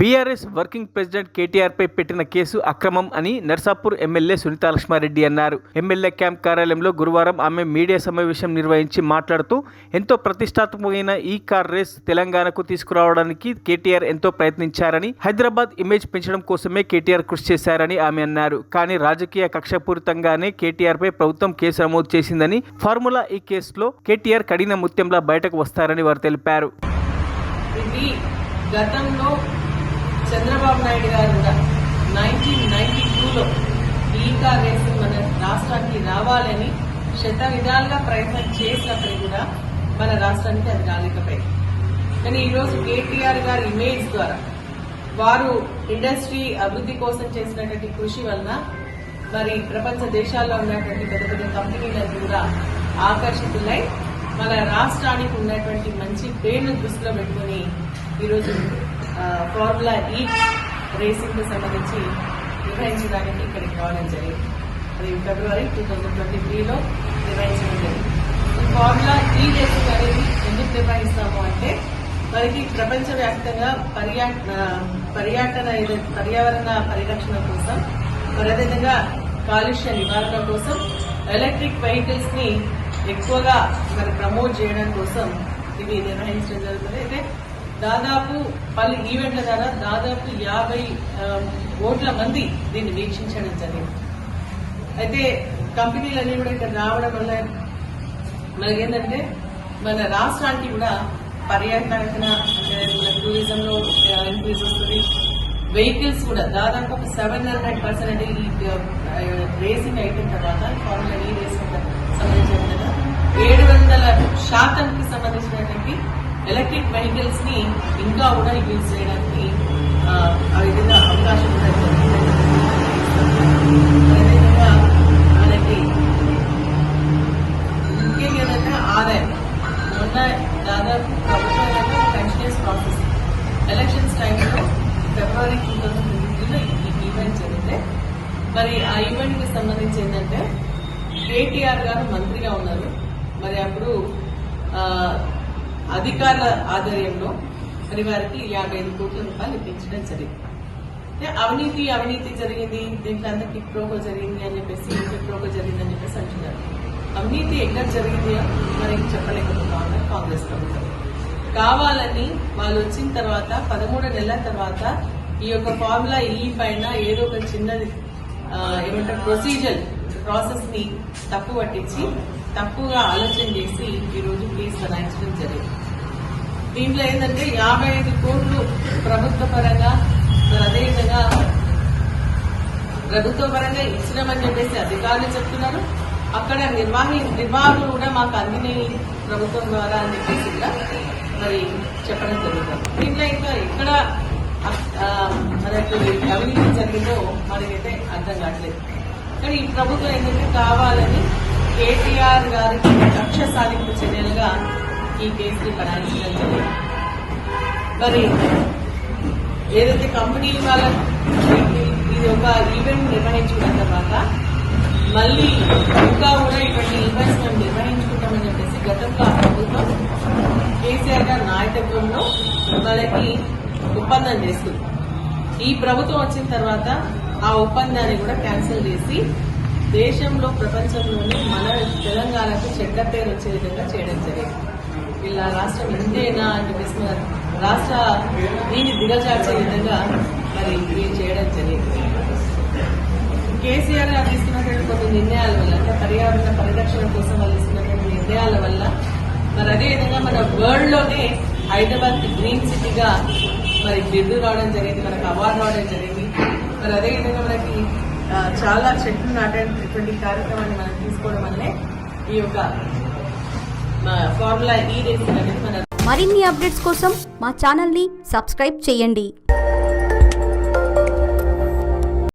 BRS working president KTR పై పెట్టిన case అక్రమం అని నర్సాపూర్ ఎమ్మెల్యే సునీతా లక్ష్మారెడ్డి అన్నారు. ఎమ్మెల్యే క్యాంప్ కార్యాలయంలో గురువారం ఆమె మీడియా సమావేశం నిర్వహించి మాట్లాడుతూ ఎంతో ప్రతిష్టాత్మకమైన ఈ కార్ రేస్ తెలంగాణకు తీసుకురావడానికి కేటీఆర్ ఎంతో ప్రయత్నించారని, హైదరాబాద్ ఇమేజ్ పెంచడం కోసమే కేటీఆర్ కృషి చేశారని ఆమె అన్నారు. కానీ రాజకీయ కక్షపూరితంగానే కేటీఆర్ పై ప్రభుత్వం కేసు నమోదు చేసిందని, ఫార్ములా ఈ కేసులో కేటీఆర్ కడిన ముత్యంలా బయటకు వస్తారని వారు తెలిపారు. గతంలో చంద్రబాబు నాయుడు గారు కూడా 1992లో ఈ కార్ రేసు మన రాష్ట్రానికి రావాలని శత విధాలుగా ప్రయత్నం చేసినప్పుడు కూడా మన రాష్ట్రానికి అది రాలేకపోయింది. కానీ ఈరోజు కేటీఆర్ గారి ఇమేజ్ ద్వారా వారు ఇండస్ట్రీ అభివృద్ధి కోసం చేసినటువంటి కృషి వలన మరి ప్రపంచ దేశాల్లో ఉన్నటువంటి పెద్ద పెద్ద కంపెనీలకు కూడా ఆకర్షితులై మన రాష్ట్రానికి ఉన్నటువంటి మంచి పేరును దృష్టిలో పెట్టుకుని ఈరోజు ఫార్ములా ఈ రేసింగ్ కు సంబంధించి నిర్వహించడానికి ఇక్కడికి రావడం జరిగింది. అది ఫిబ్రవరి 2023లో నిర్వహించడం జరిగింది. ఈ ఫార్ములా ఈ రేసింగ్ అనేది ఎందుకు నిర్వహిస్తాము అంటే మనకి ప్రపంచవ్యాప్తంగా పర్యావరణ పరిరక్షణ కోసం, మరి అదేవిధంగా కాలుష్య నివారణ కోసం ఎలక్ట్రిక్ వెహికల్స్ ని ఎక్కువగా మరి ప్రమోట్ చేయడం కోసం ఇవి నిర్వహించడం జరుగుతుంది. అయితే దాదాపు పలు ఈవెంట్ల ద్వారా దాదాపు 50 కోట్ల మంది దీన్ని వీక్షించడం జరిగింది. అయితే కంపెనీలన్నీ కూడా ఇక్కడ రావడం వల్ల మనకేంటంటే మన రాష్ట్రానికి కూడా పర్యాటన టూరిజంలో ఇంక్రీజ్ వస్తుంది. వెహికల్స్ కూడా దాదాపు ఒక 700% ఈ రేసింగ్ అయిపోయిన తర్వాత ఫార్ములా ఈ రేసింగ్ సంబంధించిన 700% సంబంధించినటువంటి ఎలక్ట్రిక్ వెహికల్స్ ని ఇంకా కూడా యూజ్ చేయడానికి ఆ విధంగా అవకాశం ఉంటుంది. అదేవిధంగా మనకి ముఖ్యంగా ఏంటంటే ఆదాయం మొన్న దాదాపు ప్రభుత్వం కంటిన్యూస్ ప్రాసెస్ ఎలక్షన్స్ టైంలో ఫిబ్రవరి 2023లో ఈ ఈవెంట్ జరిగితే మరి ఆ ఈవెంట్ కి సంబంధించి ఏంటంటే కేటీఆర్ గారు మంత్రిగా ఉన్నారు. మరి అప్పుడు అధికారుల ఆధ్వర్యంలో మరి వారికి 55 కోట్ల రూపాయలు ఇప్పించడం జరిగింది. అవినీతి జరిగింది, దీంట్లో అంతా కిక్ ప్రోకో జరిగింది అని చెప్పేసి జరిగిందని చెప్పేసి అంటున్నారు. అవినీతి ఎక్కడ జరిగింది మరి చెప్పలేకపోతా ఉన్నారు కాంగ్రెస్ ప్రభుత్వం. కావాలని వాళ్ళు వచ్చిన తర్వాత 13 నెలల తర్వాత ఈ యొక్క ఫార్ములా ఈ పైన ఏదో ఒక చిన్నది ఏమంటారు ప్రొసీజర్ ప్రాసెస్ ని తప్పు పట్టించి తప్పుగా ఆలోచన చేసి ఈ రోజు కేసు బనాయించడం జరిగింది. దీంట్లో ఏంటంటే 55 కోట్లు ప్రభుత్వ పరంగా అదేవిధంగా ప్రభుత్వ పరంగా ఇచ్చినామని చెప్పేసి అధికారులు చెప్తున్నారు. అక్కడ నిర్వాహకులు కూడా మాకు అందినాయి ప్రభుత్వం ద్వారా అని చెప్పేసి కూడా మరి చెప్పడం జరుగుతుంది. దీంట్లో ఇంకా ఎక్కడ మనకు అవినీతి జరిగిందో మనకైతే అర్థం కావట్లేదు. కానీ ఈ ప్రభుత్వం ఏంటంటే కావాలని కేటీఆర్ గారికి కక్ష సాధింపు చర్యలుగా ఈ కేసుని బనాయించడం జరిగింది. మరి ఏదైతే కంపెనీ వాళ్ళ ఇది ఒక ఈవెంట్ నిర్వహించుకున్న తర్వాత మళ్ళీ ఇంకా కూడా ఇటువంటి ఈవెంట్స్ మేము నిర్వహించుకుంటామని చెప్పేసి గతంలో ఆ ప్రభుత్వం కేసీఆర్ గారి నాయకత్వంలో వాళ్ళకి ఒప్పందం చేస్తుంది. ఈ ప్రభుత్వం వచ్చిన తర్వాత ఆ ఒప్పందాన్ని కూడా క్యాన్సిల్ చేసి దేశంలో ప్రపంచంలోనే మన తెలంగాణకు చెడ్డ పేరు వచ్చే విధంగా చేయడం జరిగింది. వీళ్ళ రాష్ట్రం ఇంతేనా అని చెప్పేసి రాష్ట్ర దీన్ని దిగజార్చే విధంగా మరి వీళ్ళు చేయడం జరిగింది. కేసీఆర్ గారు తీసుకున్నటువంటి కొన్ని నిర్ణయాల వల్ల అంటే పర్యావరణ పరిరక్షణ కోసం వాళ్ళు తీసుకున్నటువంటి నిర్ణయాల వల్ల మరి అదేవిధంగా మన వరల్డ్ లోనే హైదరాబాద్ కి గ్రీన్ సిటీగా మరి బిరుదు రావడం జరిగింది, మనకు అవార్డు రావడం జరిగింది. మరి అదేవిధంగా మనకి చాలా చెట్లు నాటేటువంటి కార్యక్రమాన్ని మనం తీసుకోవడం వల్లే ఈ యొక్క ఫార్ములా ఈ రేసింగ్ అనేది మన మరిన్ని అప్డేట్స్ కోసం మా ఛానల్ ని సబ్స్క్రైబ్ చేయండి.